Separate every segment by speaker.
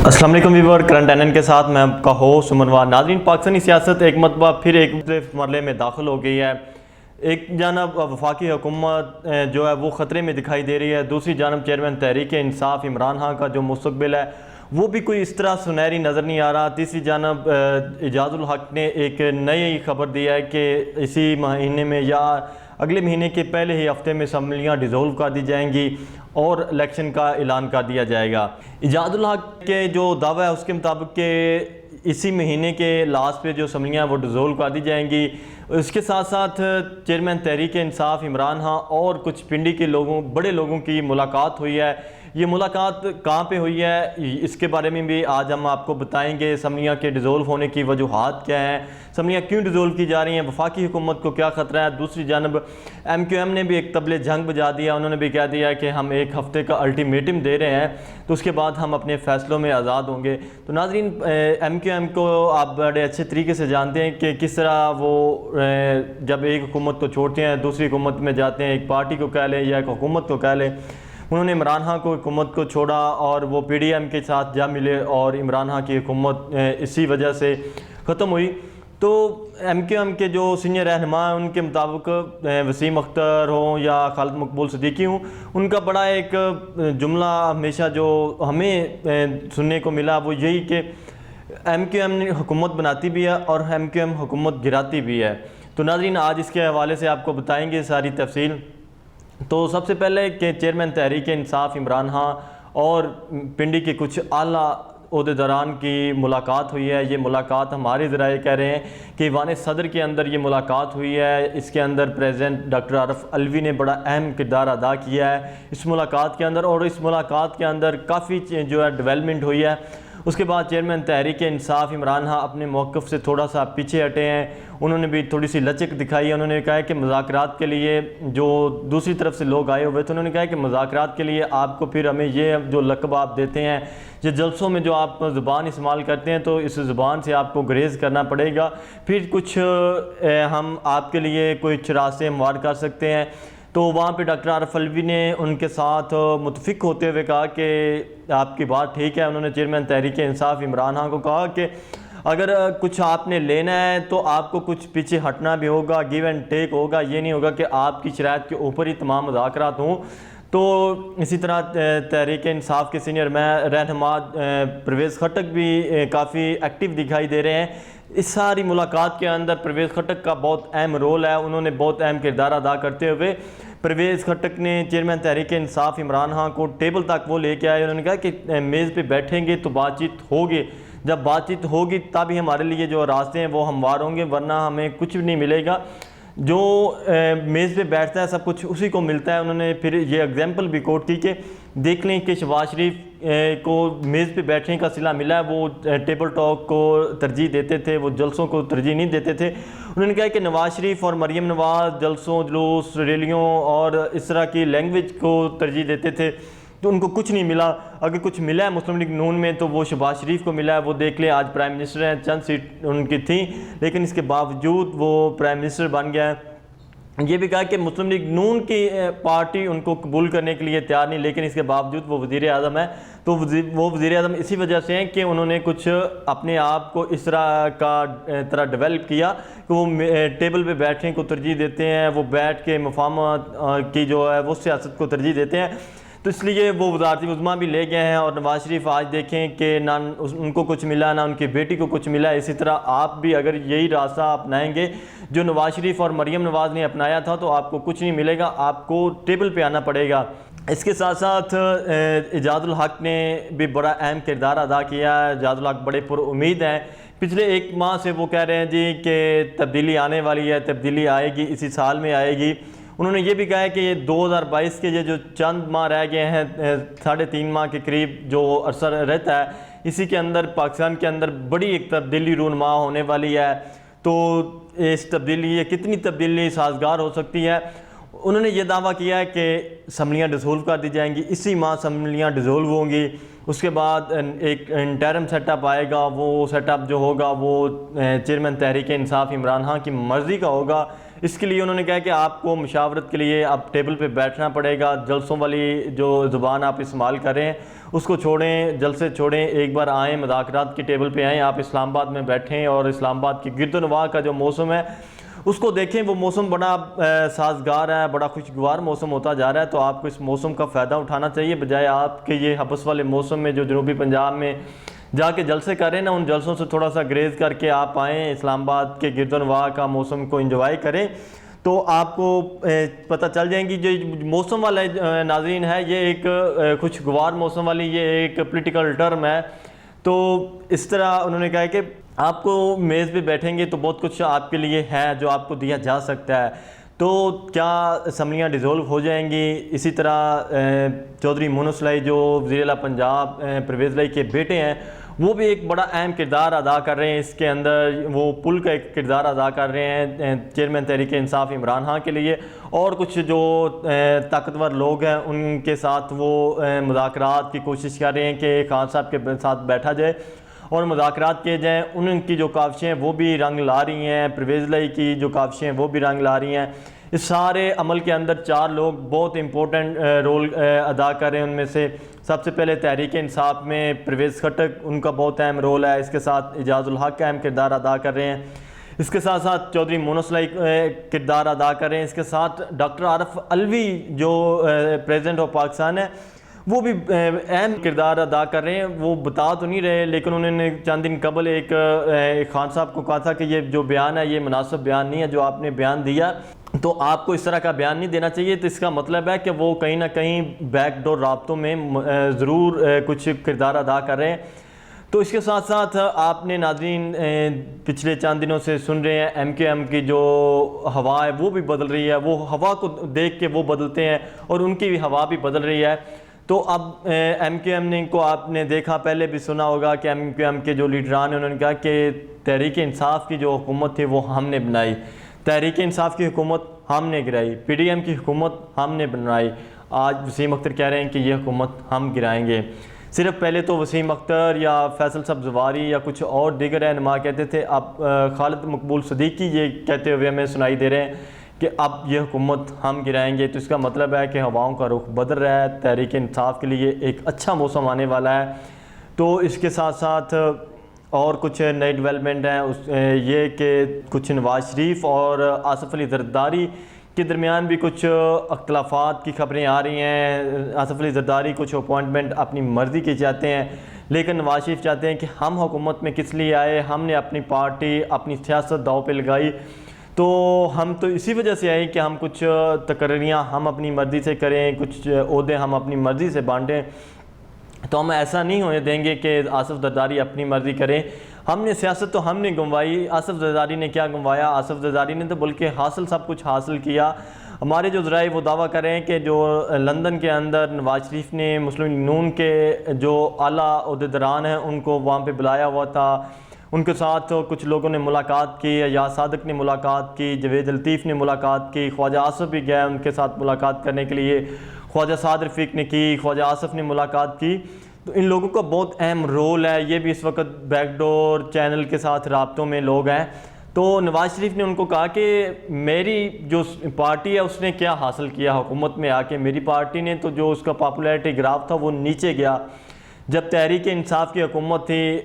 Speaker 1: السلام علیکم ویور، current N کے ساتھ میں آپ کا ہوسٹ عمروان۔ ناظرین، پاکستانی سیاست ایک مرتبہ پھر ایک مرحلے میں داخل ہو گئی ہے۔ ایک جانب وفاقی حکومت جو ہے وہ خطرے میں دکھائی دے رہی ہے، دوسری جانب چیئرمین تحریک انصاف عمران خان کا جو مستقبل ہے وہ بھی کوئی اس طرح سنہری نظر نہیں آ رہا۔ تیسری جانب اعجاز الحق نے ایک نئی خبر دی ہے کہ اسی مہینے میں یا اگلے مہینے کے پہلے ہی ہفتے میں اسمبلیاں ڈیزولو کر دی جائیں گی اور الیکشن کا اعلان کر دیا جائے گا۔ اعجاز الحق کے جو دعویٰ ہے اس کے مطابق کہ اسی مہینے کے لاسٹ پہ جو اسمبلیاں وہ ڈیزولو کر دی جائیں گی۔ اس کے ساتھ ساتھ چیئرمین تحریک انصاف عمران خان اور کچھ پنڈی کے لوگوں بڑے لوگوں کی ملاقات ہوئی ہے۔ یہ ملاقات کہاں پہ ہوئی ہے اس کے بارے میں بھی آج ہم آپ کو بتائیں گے۔ اسمبلیاں کے ڈیزولو ہونے کی وجوہات کیا ہیں، اسمبلیاں کیوں ڈیزولو کی جا رہی ہیں، وفاقی حکومت کو کیا خطرہ ہے۔ دوسری جانب ایم کیو ایم نے بھی ایک طبل جنگ بجا دیا، انہوں نے بھی کہہ دیا کہ ہم ایک ہفتے کا الٹیمیٹم دے رہے ہیں تو اس کے بعد ہم اپنے فیصلوں میں آزاد ہوں گے۔ تو ناظرین، ایم کیو ایم کو آپ بڑے اچھے طریقے سے جانتے ہیں کہ کس طرح وہ جب ایک حکومت کو چھوڑتے ہیں دوسری حکومت میں جاتے ہیں، ایک پارٹی کو کہہ لیں یا ایک حکومت کو کہہ لیں۔ انہوں نے عمران خان کو حکومت کو چھوڑا اور وہ پی ڈی ایم کے ساتھ جا ملے اور عمران خان کی حکومت اسی وجہ سے ختم ہوئی۔ تو ایم کیو ایم کے جو سینئر رہنما ہیں ان کے مطابق وسیم اختر ہوں یا خالد مقبول صدیقی ہوں، ان کا بڑا ایک جملہ ہمیشہ جو ہمیں سننے کو ملا وہ یہی کہ ایم کیو ایم نے حکومت بناتی بھی ہے اور ایم کیو ایم حکومت گراتی بھی ہے۔ تو ناظرین، آج اس کے حوالے سے آپ کو بتائیں گے ساری تفصیل۔ تو سب سے پہلے کہ چیئرمین تحریک انصاف عمران خان اور پنڈی کے کچھ اعلیٰ عہدیداران کی ملاقات ہوئی ہے۔ یہ ملاقات ہمارے ذرائع کہہ رہے ہیں کہ ایوان صدر کے اندر یہ ملاقات ہوئی ہے۔ اس کے اندر پریزیڈنٹ ڈاکٹر عارف علوی نے بڑا اہم کردار ادا کیا ہے اس ملاقات کے اندر، اور اس ملاقات کے اندر کافی جو ہے ڈیولپمنٹ ہوئی ہے۔ اس کے بعد چیئرمین تحریک انصاف عمران خان اپنے موقف سے تھوڑا سا پیچھے ہٹے ہیں، انہوں نے بھی تھوڑی سی لچک دکھائی ہے۔ انہوں نے کہا کہ مذاکرات کے لیے جو دوسری طرف سے لوگ آئے ہوئے تھے انہوں نے کہا کہ مذاکرات کے لیے آپ کو پھر ہمیں یہ جو لقب آپ دیتے ہیں، یہ جلسوں میں جو آپ زبان استعمال کرتے ہیں تو اس زبان سے آپ کو گریز کرنا پڑے گا، پھر کچھ ہم آپ کے لیے کچھ راستے ہموار کر سکتے ہیں۔ تو وہاں پہ ڈاکٹر عارف علوی نے ان کے ساتھ متفق ہوتے ہوئے کہا کہ آپ کی بات ٹھیک ہے۔ انہوں نے چیئرمین تحریک انصاف عمران خان کو کہا کہ اگر کچھ آپ نے لینا ہے تو آپ کو کچھ پیچھے ہٹنا بھی ہوگا، گیو اینڈ ٹیک ہوگا، یہ نہیں ہوگا کہ آپ کی شرائط کے اوپر ہی تمام مذاکرات ہوں۔ تو اسی طرح تحریک انصاف کے سینئر رہنما پرویز خٹک بھی کافی ایکٹیو دکھائی دے رہے ہیں۔ اس ساری ملاقات کے اندر پرویز خٹک کا بہت اہم رول ہے، انہوں نے بہت اہم کردار ادا کرتے ہوئے پرویز خٹک نے چیئرمین تحریک انصاف عمران خان کو ٹیبل تک وہ لے کے آئے۔ انہوں نے کہا کہ میز پہ بیٹھیں گے تو بات چیت ہوگی، جب بات چیت ہوگی تب ہی ہمارے لیے جو راستے ہیں وہ ہموار ہوں گے، ورنہ ہمیں کچھ بھی نہیں ملے گا۔ جو میز پہ بیٹھتا ہے سب کچھ اسی کو ملتا ہے۔ انہوں نے پھر یہ اگزامپل بھی کوٹ کی کہ دیکھ لیں کہ شہباز شریف کو میز پہ بیٹھنے کا صلہ ملا ہے، وہ ٹیبل ٹاک کو ترجیح دیتے تھے، وہ جلسوں کو ترجیح نہیں دیتے تھے۔ انہوں نے کہا کہ نواز شریف اور مریم نواز جلسوں، جلوس، ریلیوں اور اس طرح کی لینگویج کو ترجیح دیتے تھے تو ان کو کچھ نہیں ملا۔ اگر کچھ ملا ہے مسلم لیگ نون میں تو وہ شہباز شریف کو ملا ہے۔ وہ دیکھ لیں آج پرائم منسٹر ہیں، چند سیٹ ان کی تھیں لیکن اس کے باوجود وہ پرائم منسٹر بن گیا ہے۔ یہ بھی کہا کہ مسلم لیگ نون کی پارٹی ان کو قبول کرنے کے لیے تیار نہیں، لیکن اس کے باوجود وہ وزیر اعظم ہے۔ تو وہ وزیر اعظم اسی وجہ سے ہیں کہ انہوں نے کچھ اپنے آپ کو اس طرح ڈیولپ کیا کہ وہ ٹیبل پہ بیٹھنے کو ترجیح دیتے ہیں، وہ بیٹھ کے مفاہمت کی جو ہے وہ سیاست کو ترجیح دیتے ہیں۔ تو اس لیے وہ وزارتی عظمیٰ بھی لے گئے ہیں، اور نواز شریف آج دیکھیں کہ نہ ان کو کچھ ملا نہ ان کی بیٹی کو کچھ ملا۔ اسی طرح آپ بھی اگر یہی راستہ اپنائیں گے جو نواز شریف اور مریم نواز نے اپنایا تھا تو آپ کو کچھ نہیں ملے گا، آپ کو ٹیبل پہ آنا پڑے گا۔ اس کے ساتھ ساتھ اعجاز الحق نے بھی بڑا اہم کردار ادا کیا ہے۔ اعجاز الحق بڑے پر امید ہیں، پچھلے ایک ماہ سے وہ کہہ رہے ہیں جی کہ تبدیلی آنے والی ہے، تبدیلی آئے گی، اسی سال میں آئے گی۔ انہوں نے یہ بھی کہا ہے کہ یہ 2022 کے جو چند ماہ رہ گئے ہیں، 3.5 ماہ کے قریب جو عرصہ رہتا ہے، اسی کے اندر پاکستان کے اندر بڑی ایک تبدیلی رونما ہونے والی ہے۔ تو اس تبدیلی یہ کتنی تبدیلی سازگار ہو سکتی ہے؟ انہوں نے یہ دعویٰ کیا ہے کہ اسمبلیاں ڈیزولو کر دی جائیں گی، اسی ماہ اسمبلیاں ڈیزولو ہوں گی۔ اس کے بعد ایک انٹرم سیٹ اپ آئے گا، وہ سیٹ اپ جو ہوگا وہ چیئرمین تحریک انصاف عمران خان کی مرضی کا ہوگا اس کے لیے انہوں نے کہا کہ آپ کو مشاورت کے لیے اب ٹیبل پہ بیٹھنا پڑے گا، جلسوں والی جو زبان آپ استعمال کر رہے ہیں اس کو چھوڑیں، جلسے چھوڑیں، ایک بار آئیں مذاکرات کے ٹیبل پہ آئیں، آپ اسلام آباد میں بیٹھیں اور اسلام آباد کی گرد و نواح کا جو موسم ہے اس کو دیکھیں، وہ موسم بڑا سازگار ہے، بڑا خوشگوار موسم ہوتا جا رہا ہے، تو آپ کو اس موسم کا فائدہ اٹھانا چاہیے، بجائے آپ کے یہ حبس والے موسم میں جو جنوبی پنجاب میں جا کے جلسے کریں نا، ان جلسوں سے تھوڑا سا گریز کر کے آپ آئیں، اسلام آباد کے گرد و نواح کا موسم کو انجوائے کریں، تو آپ کو پتہ چل جائیں گی۔ جو موسم والا ناظرین ہے یہ ایک خوشگوار موسم والی یہ ایک پولیٹیکل ٹرم ہے، تو اس طرح انہوں نے کہا کہ آپ کو میز پہ بیٹھیں گے تو بہت کچھ آپ کے لیے ہے جو آپ کو دیا جا سکتا ہے، تو کیا اسمبلیاں ڈیزولو ہو جائیں گی، اسی طرح چودھری مونس لائی جو وزیر اعلیٰ پنجاب پرویز لائی کے بیٹے ہیں وہ بھی ایک بڑا اہم کردار ادا کر رہے ہیں اس کے اندر، وہ پل کا ایک کردار ادا کر رہے ہیں چیئرمین تحریک انصاف عمران خان کے لیے، اور کچھ جو طاقتور لوگ ہیں ان کے ساتھ وہ مذاکرات کی کوشش کر رہے ہیں کہ خان صاحب کے ساتھ بیٹھا جائے اور مذاکرات کیے جائیں، ان کی جو کاوشیں ہیں وہ بھی رنگ لا رہی ہیں، پرویز لائی کی جو کاوشیں ہیں وہ بھی رنگ لا رہی ہیں۔ اس سارے عمل کے اندر 4 لوگ بہت امپورٹنٹ رول ادا کر رہے ہیں، ان میں سے سب سے پہلے تحریک انصاف میں پرویز خٹک، ان کا بہت اہم رول ہے، اس کے ساتھ اعجاز الحق اہم کردار ادا کر رہے ہیں، اس کے ساتھ ساتھ چودھری مونس لائی کردار ادا کر رہے ہیں، اس کے ساتھ ڈاکٹر عارف علوی جو پریزیڈنٹ آف پاکستان ہے وہ بھی اہم کردار ادا کر رہے ہیں، وہ بتا تو نہیں رہے لیکن انہوں نے چند دن قبل ایک خان صاحب کو کہا تھا کہ یہ جو بیان ہے یہ مناسب بیان نہیں ہے جو آپ نے بیان دیا، تو آپ کو اس طرح کا بیان نہیں دینا چاہیے، تو اس کا مطلب ہے کہ وہ کہیں نہ کہیں بیک ڈور رابطوں میں ضرور کچھ کردار ادا کر رہے ہیں۔ تو اس کے ساتھ ساتھ آپ نے ناظرین پچھلے چند دنوں سے سن رہے ہیں ایم کیو ایم کی جو ہوا ہے وہ بھی بدل رہی ہے، وہ ہوا کو دیکھ کے وہ بدلتے ہیں اور ان کی بھی ہوا بھی بدل رہی ہے، تو اب ایم کیو ایم نے کو آپ نے دیکھا، پہلے بھی سنا ہوگا کہ ایم کیو ایم کے جو لیڈران ہیں انہوں نے کہا کہ تحریک انصاف کی جو حکومت تھی وہ ہم نے بنائی، تحریک انصاف کی حکومت ہم نے گرائی، پی ڈی ایم کی حکومت ہم نے بنائی، آج وسیم اختر کہہ رہے ہیں کہ یہ حکومت ہم گرائیں گے۔ صرف پہلے تو وسیم اختر یا فیصل صاحب زواری یا کچھ اور دیگر رہنما کہتے تھے، اب خالد مقبول صدیقی یہ کہتے ہوئے ہمیں سنائی دے رہے ہیں کہ اب یہ حکومت ہم گرائیں گے، تو اس کا مطلب ہے کہ ہواؤں کا رخ بدل رہا ہے، تحریک انصاف کے لیے ایک اچھا موسم آنے والا ہے۔ تو اس کے ساتھ ساتھ اور کچھ نئی ڈیولپمنٹ ہیں، یہ کہ کچھ نواز شریف اور آصف علی زرداری کے درمیان بھی کچھ اختلافات کی خبریں آ رہی ہیں، آصف علی زرداری کچھ اپوائنٹمنٹ اپنی مرضی کی چاہتے ہیں لیکن نواز شریف چاہتے ہیں کہ ہم حکومت میں کس لیے آئے، ہم نے اپنی پارٹی اپنی سیاست داؤ پہ لگائی، تو ہم تو اسی وجہ سے آئے کہ ہم کچھ تقرریاں ہم اپنی مرضی سے کریں، کچھ عہدے ہم اپنی مرضی سے بانٹیں، تو ہم ایسا نہیں ہونے دیں گے کہ آصف زرداری اپنی مرضی کریں۔ ہم نے سیاست تو ہم نے گنوائی، آصف زرداری نے کیا گنوایا، آصف زرداری نے تو بلکہ حاصل سب کچھ حاصل کیا۔ ہمارے جو ذرائع وہ دعویٰ کر رہے ہیں کہ جو لندن کے اندر نواز شریف نے مسلم لیگ نون کے جو اعلیٰ عہدیداران ہیں ان کو وہاں پہ بلایا ہوا تھا، ان کے ساتھ کچھ لوگوں نے ملاقات کی، یا صادق نے ملاقات کی، جوید لطیف نے ملاقات کی، خواجہ آصف بھی گئے ان کے ساتھ ملاقات کرنے کے لیے، خواجہ سعد رفیق نے کی، خواجہ آصف نے ملاقات کی، تو ان لوگوں کا بہت اہم رول ہے، یہ بھی اس وقت بیک ڈور چینل کے ساتھ رابطوں میں لوگ ہیں۔ تو نواز شریف نے ان کو کہا کہ میری جو پارٹی ہے اس نے کیا حاصل کیا حکومت میں آ کے، میری پارٹی نے تو جو اس کا پاپولیرٹی گراف تھا وہ نیچے گیا، جب تحریک انصاف کی حکومت تھی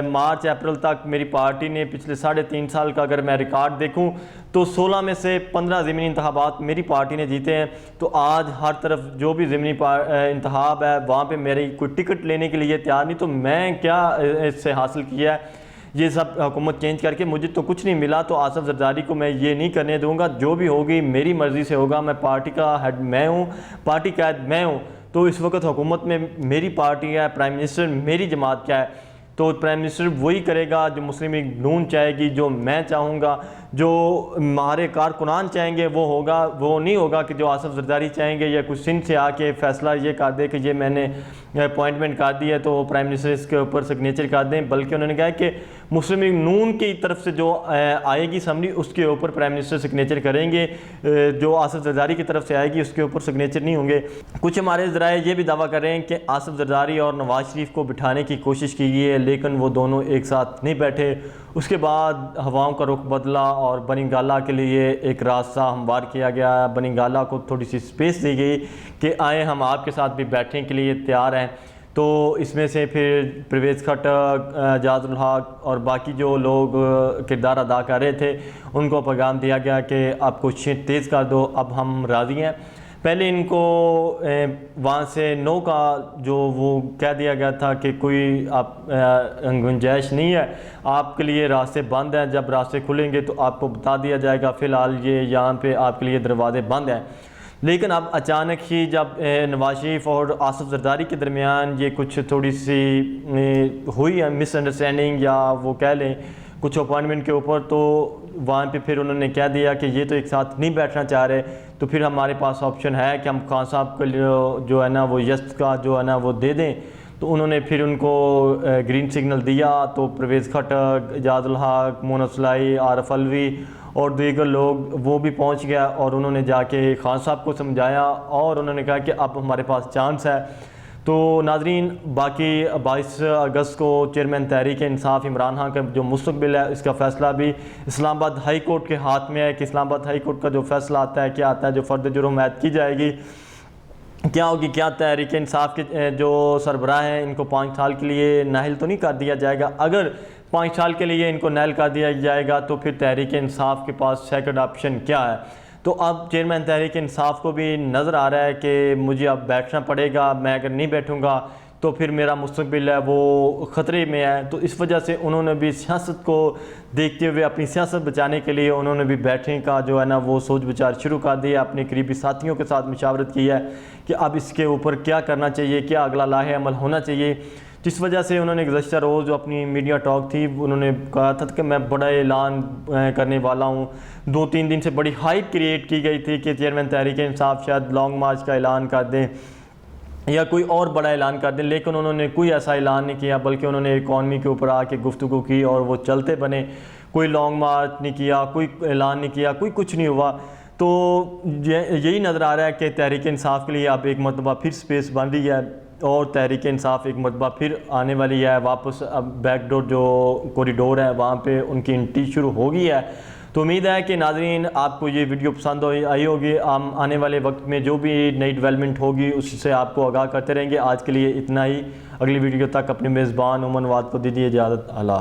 Speaker 1: مارچ اپریل تک میری پارٹی نے پچھلے 3.5 سال کا اگر میں ریکارڈ دیکھوں تو 16 میں سے 15 ضمنی انتخابات میری پارٹی نے جیتے ہیں، تو آج ہر طرف جو بھی ضمنی انتخاب ہے وہاں پہ میری کوئی ٹکٹ لینے کے لیے تیار نہیں، تو میں کیا اس سے حاصل کیا ہے، یہ سب حکومت چینج کر کے مجھے تو کچھ نہیں ملا، تو آصف زرداری کو میں یہ نہیں کرنے دوں گا، جو بھی ہوگی میری مرضی سے ہوگا، میں پارٹی کا ہیڈ میں ہوں، پارٹی کا ہیڈ میں ہوں، تو اس وقت حکومت میں میری پارٹی ہے، پرائم منسٹر میری جماعت کیا ہے، تو پرائم منسٹر وہی کرے گا جو مسلم لیگ نون چاہے گی، جو میں چاہوں گا، جو ہمارے کارکنان چاہیں گے وہ ہوگا، وہ نہیں ہوگا کہ جو آصف زرداری چاہیں گے یا کچھ سندھ سے آ کے فیصلہ یہ کر دے کہ یہ میں نے اپوائنٹمنٹ کر دی ہے تو پرائم منسٹر اس کے اوپر سگنیچر کر دیں، بلکہ انہوں نے کہا کہ مسلم لیگ نون کی طرف سے جو آئے گی اسمبلی اس کے اوپر پرائم منسٹر سگنیچر کریں گے، جو آصف زرداری کی طرف سے آئے گی اس کے اوپر سگنیچر نہیں ہوں گے۔ کچھ ہمارے ذرائع یہ بھی دعویٰ کر رہے ہیں کہ آصف زرداری اور نواز شریف کو بٹھانے کی کوشش کی گئی ہے لیکن وہ دونوں ایک ساتھ نہیں بیٹھے، اس کے بعد ہواؤں کا رخ بدلا اور بنی گالہ کے لیے ایک راستہ ہموار کیا گیا. بنی گالہ کو تھوڑی سی سپیس دی گئی کہ آئیں ہم آپ کے ساتھ بھی بیٹھنے کے لیے تیار ہیں. تو اس میں سے پھر پرویز خٹک, اعجاز الحق اور باقی جو لوگ کردار ادا کر رہے تھے ان کو پیغام دیا گیا کہ آپ کوششیں تیز کر دو, اب ہم راضی ہیں. پہلے ان کو وہاں سے نو کا جو وہ کہہ دیا گیا تھا کہ کوئی آپ گنجائش نہیں ہے, آپ کے لیے راستے بند ہیں, جب راستے کھلیں گے تو آپ کو بتا دیا جائے گا, فی الحال یہ یہاں پہ آپ کے لیے دروازے بند ہیں. لیکن اب اچانک ہی جب نواز شریف اور آصف زرداری کے درمیان یہ کچھ تھوڑی سی ہوئی ہے مس انڈرسٹینڈنگ یا وہ کہہ لیں کچھ اپوائنٹمنٹ کے اوپر, تو وہاں پہ پھر انہوں نے کہہ دیا کہ یہ تو ایک ساتھ نہیں بیٹھنا چاہ رہے, تو پھر ہمارے پاس آپشن ہے کہ ہم خان صاحب کو جو ہے نا وہ یس کا جو ہے نا وہ دے دیں. تو انہوں نے پھر ان کو گرین سگنل دیا. تو پرویز خٹک, اعجاز الحق, مون اصلاحی, عارف علوی اور دیگر لوگ وہ بھی پہنچ گیا اور انہوں نے جا کے خان صاحب کو سمجھایا اور انہوں نے کہا کہ اب ہمارے پاس چانس ہے. تو ناظرین, باقی 22 اگست کو چیئرمین تحریک انصاف عمران خان کا جو مستقبل ہے اس کا فیصلہ بھی اسلام آباد ہائی کورٹ کے ہاتھ میں ہے کہ اسلام آباد ہائی کورٹ کا جو فیصلہ آتا ہے کیا آتا ہے, جو فرد جرم عائد کی جائے گی کیا ہوگی. کیا تحریک انصاف کے جو سربراہ ہیں ان کو 5 سال کے لیے نااہل تو نہیں کر دیا جائے گا؟ اگر 5 سال کے لیے ان کو نااہل کر دیا جائے گا تو پھر تحریک انصاف کے پاس سیکنڈ آپشن کیا ہے؟ تو اب چیئرمین تحریک انصاف کو بھی نظر آ رہا ہے کہ مجھے اب بیٹھنا پڑے گا, میں اگر نہیں بیٹھوں گا تو پھر میرا مستقبل ہے وہ خطرے میں ہے. تو اس وجہ سے انہوں نے بھی سیاست کو دیکھتے ہوئے اپنی سیاست بچانے کے لیے انہوں نے بھی بیٹھنے کا جو ہے نا وہ سوچ بچار شروع کر دیا, اپنے قریبی ساتھیوں کے ساتھ مشاورت کی ہے کہ اب اس کے اوپر کیا کرنا چاہیے, کیا اگلا لاہ عمل ہونا چاہیے. جس وجہ سے انہوں نے گزشتہ روز جو اپنی میڈیا ٹاک تھی انہوں نے کہا تھا کہ میں بڑا اعلان کرنے والا ہوں. 2-3 دن سے بڑی ہائپ کریٹ کی گئی تھی کہ چیئرمین تحریک انصاف شاید لانگ مارچ کا اعلان کر دیں یا کوئی اور بڑا اعلان کر دیں, لیکن انہوں نے کوئی ایسا اعلان نہیں کیا بلکہ انہوں نے اکانومی کے اوپر آ کے گفتگو کی اور وہ چلتے بنے. کوئی لانگ مارچ نہیں کیا, کوئی اعلان نہیں کیا, کوئی کچھ نہیں ہوا. تو یہی نظر آ رہا ہے کہ تحریک انصاف کے لیے اب ایک مرتبہ پھر سپیس بن رہی ہے اور تحریک انصاف ایک مرتبہ پھر آنے والی ہے واپس. اب بیک ڈور جو کوریڈور ہے وہاں پہ ان کی انٹری شروع ہو گئی ہے. تو امید ہے کہ ناظرین آپ کو یہ ویڈیو پسند آئی ہوگی. ہم آنے والے وقت میں جو بھی نئی ڈیولپمنٹ ہوگی اس سے آپ کو آگاہ کرتے رہیں گے. آج کے لیے اتنا ہی. اگلی ویڈیو تک اپنے میزبان امن واد کو دیجیے اجازت. اللہ.